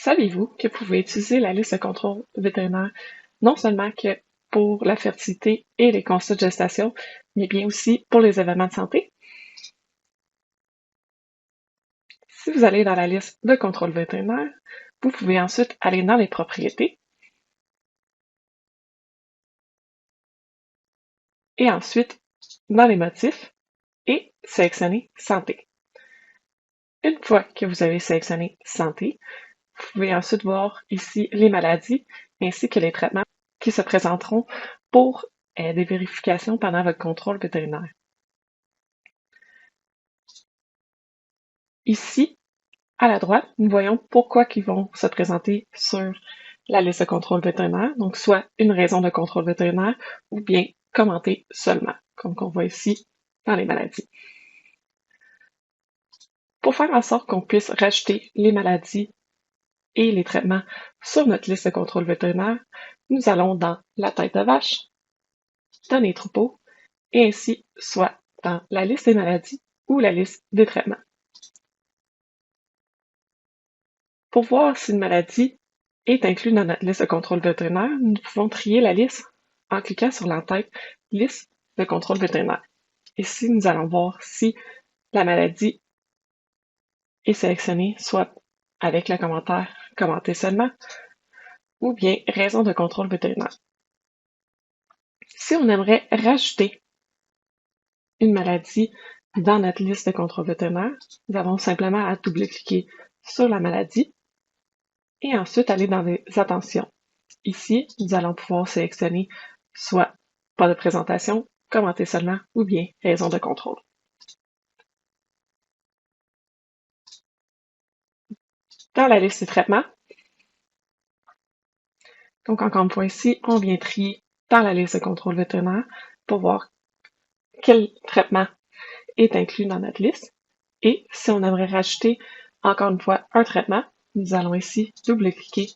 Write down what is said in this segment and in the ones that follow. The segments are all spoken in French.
Saviez-vous que vous pouvez utiliser la liste de contrôle vétérinaire non seulement que pour la fertilité et les constats de gestation, mais bien aussi pour les événements de santé? Si vous allez dans la liste de contrôle vétérinaire, vous pouvez ensuite aller dans les propriétés et ensuite dans les motifs et sélectionner santé. Une fois que vous avez sélectionné santé, vous pouvez ensuite voir ici les maladies ainsi que les traitements qui se présenteront pour des vérifications pendant votre contrôle vétérinaire. Ici, à la droite, nous voyons pourquoi ils vont se présenter sur la liste de contrôle vétérinaire, donc soit une raison de contrôle vétérinaire ou bien commenter seulement, comme on voit ici dans les maladies. Pour faire en sorte qu'on puisse rajouter les maladies et les traitements sur notre liste de contrôle vétérinaire, nous allons dans la tête de vache, dans les troupeaux, et ainsi soit dans la liste des maladies ou la liste des traitements. Pour voir si une maladie est incluse dans notre liste de contrôle vétérinaire, nous pouvons trier la liste en cliquant sur l'entête « Liste de contrôle vétérinaire ». Ici, nous allons voir si la maladie est sélectionnée, soit avec le commentaire « Commenter seulement » ou bien « Raison de contrôle vétérinaire ». Si on aimerait rajouter une maladie dans notre liste de contrôle vétérinaire, nous avons simplement à double-cliquer sur la maladie et ensuite aller dans les attentions. Ici, nous allons pouvoir sélectionner soit pas de présentation, commenter seulement ou bien raison de contrôle. Dans la liste des traitements, donc encore une fois ici, on vient trier dans la liste de contrôle vétérinaire pour voir quel traitement est inclus dans notre liste. Et si on aimerait rajouter encore une fois un traitement, nous allons ici double-cliquer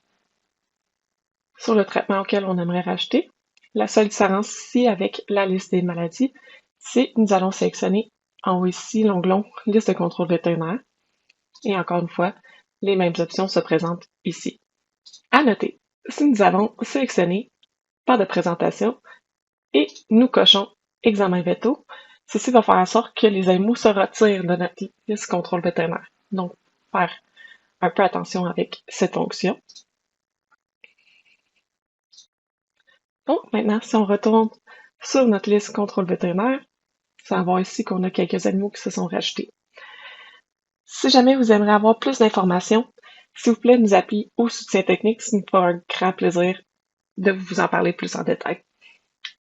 sur le traitement auquel on aimerait rajouter. La seule différence ici avec la liste des maladies, c'est que nous allons sélectionner en haut ici l'onglet « Liste de contrôle vétérinaire ». Et encore une fois, les mêmes options se présentent ici. À noter, si nous avons sélectionné « Pas de présentation » et nous cochons « Examen veto », ceci va faire en sorte que les animaux se retirent de notre liste contrôle vétérinaire. Donc, faire un peu attention avec cette fonction. Bon, maintenant, si on retourne sur notre liste contrôle vétérinaire, vous allez voir ici qu'on a quelques animaux qui se sont rajoutés. Si jamais vous aimeriez avoir plus d'informations, s'il vous plaît, nous appeler au soutien technique, ça nous fera un grand plaisir de vous en parler plus en détail.